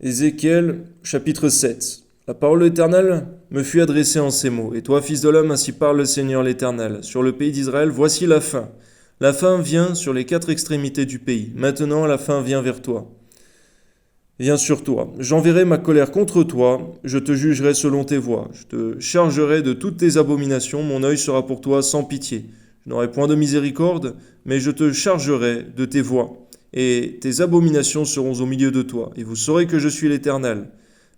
Ézéchiel, chapitre 7. La parole de l'Éternel me fut adressée en ces mots. Et toi, fils de l'homme, ainsi parle le Seigneur l'Éternel. Sur le pays d'Israël, voici la fin. La fin vient sur les quatre extrémités du pays. Maintenant, la fin vient vers toi. Vient sur toi. J'enverrai ma colère contre toi. Je te jugerai selon tes voies. Je te chargerai de toutes tes abominations. Mon œil sera pour toi sans pitié. Je n'aurai point de miséricorde, mais je te chargerai de tes voies. Et tes abominations seront au milieu de toi, et vous saurez que je suis l'Éternel.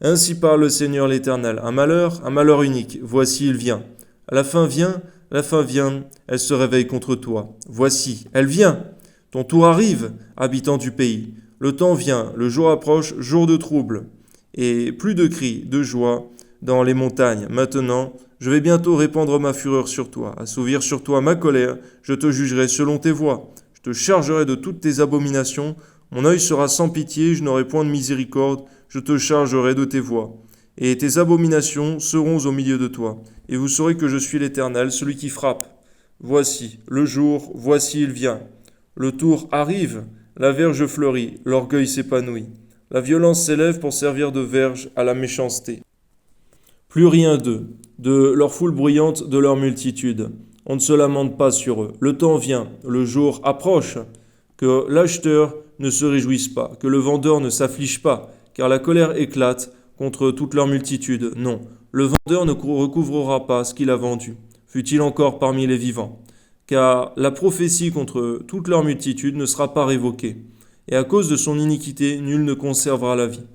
Ainsi parle le Seigneur l'Éternel. Un malheur unique, voici il vient. La fin vient, elle se réveille contre toi. Voici, elle vient. Ton tour arrive, habitant du pays. Le temps vient, le jour approche, jour de trouble. Et plus de cris, de joie dans les montagnes. Maintenant, je vais bientôt répandre ma fureur sur toi, assouvir sur toi ma colère, je te jugerai selon tes voies. Je te chargerai de toutes tes abominations, mon œil sera sans pitié, je n'aurai point de miséricorde, je te chargerai de tes voies. Et tes abominations seront au milieu de toi, et vous saurez que je suis l'Éternel, celui qui frappe. Voici, le jour, voici il vient. Le tour arrive, la verge fleurit, l'orgueil s'épanouit. La violence s'élève pour servir de verge à la méchanceté. Plus rien d'eux, de leur foule bruyante, de leur multitude. On ne se lamente pas sur eux. Le temps vient, le jour approche, que l'acheteur ne se réjouisse pas, que le vendeur ne s'afflige pas, car la colère éclate contre toute leur multitude. Non, le vendeur ne recouvrera pas ce qu'il a vendu, fût-il encore parmi les vivants, car la prophétie contre toute leur multitude ne sera pas révoquée, et à cause de son iniquité, nul ne conservera la vie.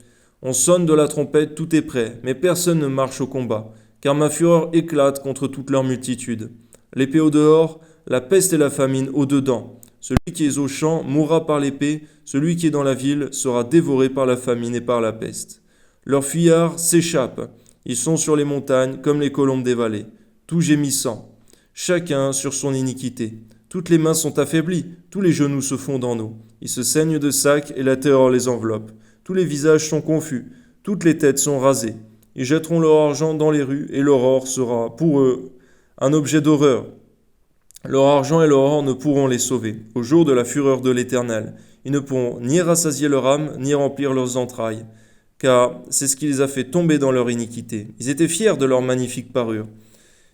On sonne de la trompette, tout est prêt, mais personne ne marche au combat, car ma fureur éclate contre toute leur multitude. L'épée au dehors, la peste et la famine au dedans. Celui qui est au champ mourra par l'épée, celui qui est dans la ville sera dévoré par la famine et par la peste. Leurs fuyards s'échappent, ils sont sur les montagnes comme les colombes des vallées, tout gémissant, chacun sur son iniquité. Toutes les mains sont affaiblies, tous les genoux se fondent en eau. Ils se saignent de sacs et la terreur les enveloppe. Tous les visages sont confus, toutes les têtes sont rasées. Ils jetteront leur argent dans les rues et leur or sera pour eux un objet d'horreur. Leur argent et leur or ne pourront les sauver. Au jour de la fureur de l'Éternel, ils ne pourront ni rassasier leur âme, ni remplir leurs entrailles, car c'est ce qui les a fait tomber dans leur iniquité. Ils étaient fiers de leur magnifique parure.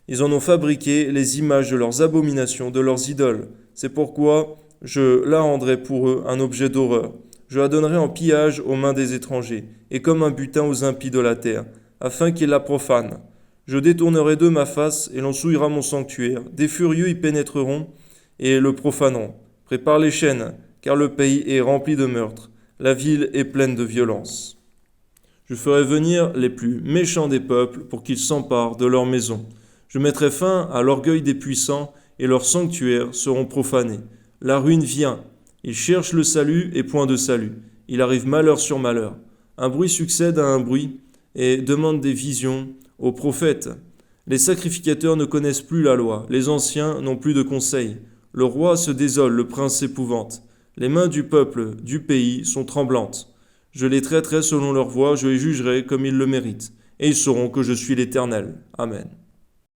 Ils en ont fabriqué les images de leurs abominations, de leurs idoles. C'est pourquoi je la rendrai pour eux un objet d'horreur. Je la donnerai en pillage aux mains des étrangers, et comme un butin aux impies de la terre, afin qu'ils la profanent. Je détournerai d'eux ma face, et l'on souillera mon sanctuaire. Des furieux y pénétreront, et le profaneront. Prépare les chaînes, car le pays est rempli de meurtres. La ville est pleine de violence. Je ferai venir les plus méchants des peuples, pour qu'ils s'emparent de leurs maisons. Je mettrai fin à l'orgueil des puissants, et leurs sanctuaires seront profanés. La ruine vient. Ils cherchent le salut et point de salut. Il arrive malheur sur malheur. Un bruit succède à un bruit, et demande des visions aux prophètes. Les sacrificateurs ne connaissent plus la loi, les anciens n'ont plus de conseil. Le roi se désole, le prince s'épouvante. Les mains du peuple, du pays, sont tremblantes. Je les traiterai selon leur voie, je les jugerai comme ils le méritent, et ils sauront que je suis l'Éternel. Amen.